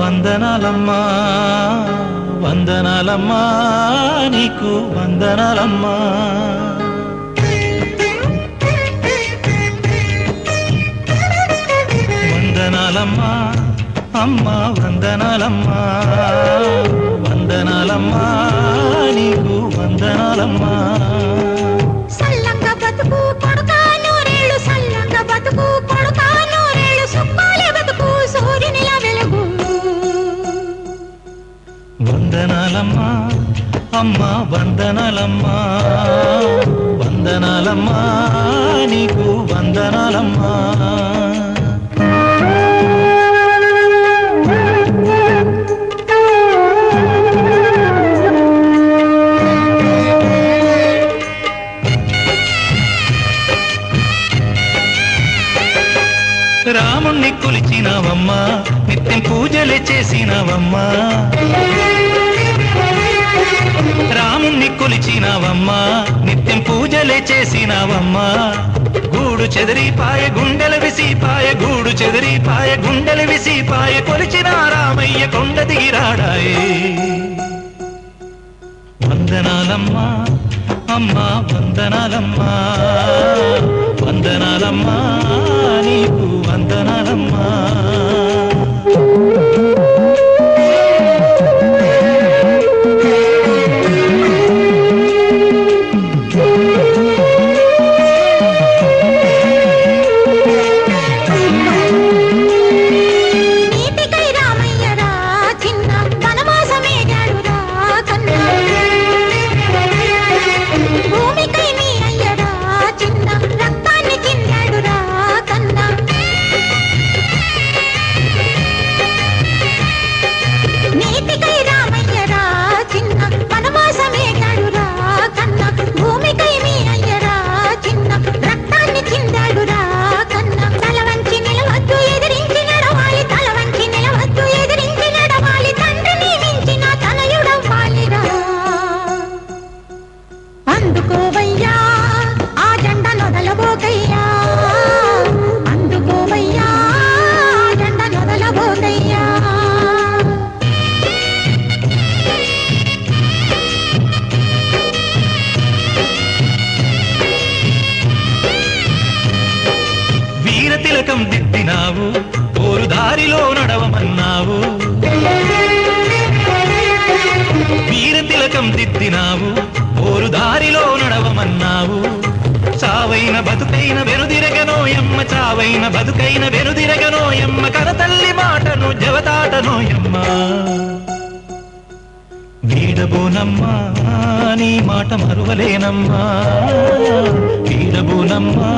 వందనాలమ్మా వందనాలమ్మా నీకు వందనాలమ్మా వందనాలమ్మా అమ్మా వందనాలమ్మా వందనాలమ్మా నీకు వందనాలమ్మా సల్లంగా బతుకు కొడుకా నూరేళ్ళు సల్లంగా బతుకు కొడుకా నూరేళ్ళు సుక్కాలే బతుకు సూర్యునిలా వెలుగు వందనాలమ్మా అమ్మా వందనాలమ్మా వందనాలమ్మా నీకు వందనాలమ్మా రాముణ్ణి కొలిచినావమ్మా నిత్యం పూజలే చేసినావమ్మా రాముణ్ణి కొలిచినావమ్మా నిత్యం పూజలే చేసినావమ్మా గూడు చెదిరిపాయ గుండెల విసిపాయ గూడు చెదిరిపాయ గుండెల విసిపాయ కొలిచిన రామయ్య కొండ దిగిరాడాయే వందనాలమ్మా అమ్మా వందనాలమ్మా వందనాలమ్మా నీకు వందనాలమ్మా తిలకం దిద్దినావు ఓరు దారిలో నడవమన్నావు వీర తిలకం దిద్దినావు ఓరు దారిలో నడవమన్నావు చావైన బతుకైన వెనుదిరగనోయమ్మ చావైన బతుకైన వెనుదిరగనోయమ్మ కనతల్లి మాటను జవతాటనోయమ్మ వీడబోనమ్మా నీ మాట మరువలేనమ్మా వీడబోనమ్మా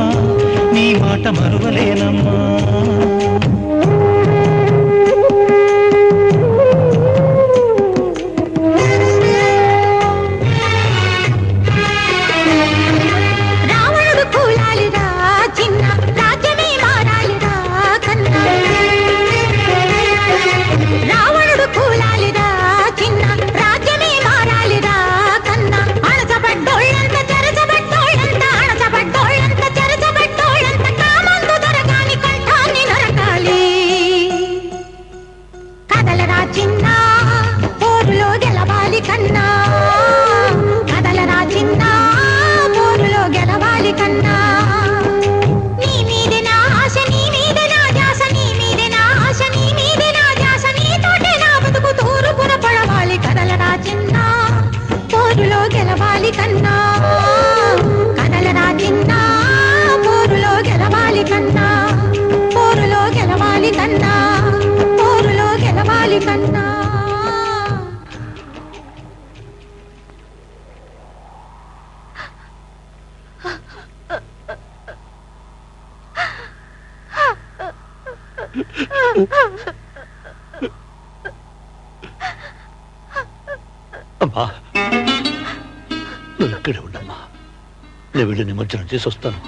నీ మాట మరువలేనమ్మా రావణుడు కూలాలిరా చిన్న రాజ్యమే మారాలిరా కన్నా రావణుడు కూలాలిరా చిన్న రాజ్యమే మారాలిరా కన్నా అణచబడ్డోళ్ళంత చెరచబడ్డోళ్ళంత అణచబడ్డోళ్ళంత చెరచబడ్డోళ్ళంత కామందు దొరగాని కంఠాన్ని నరకాలి కదలరా చిన్న పోరులో గెలవాలి కన్నా కదలరా చిన్న పోరులో గెలవాలి కన్నా నీ మీదే నా ఆశ నీ మీదే నా ధ్యాస నీ మీదే నా ఆశ నీ మీదే నా ధ్యాస నీతోటే నా బతుకు తూరుపున పడవాలి కదలరా చిన్న పోరులో గెలవాలి కన్నా కదలరా చిన్న పోరులో గెలవాలి కన్నా పోరులో గెలవాలి కన్నా పోరులో గెలవాలి కన్నా అమ్మా నువ్వు ఇక్కడే ఉండమ్మా నేను వెళ్ళి నిమజ్జనం చేసి వస్తాను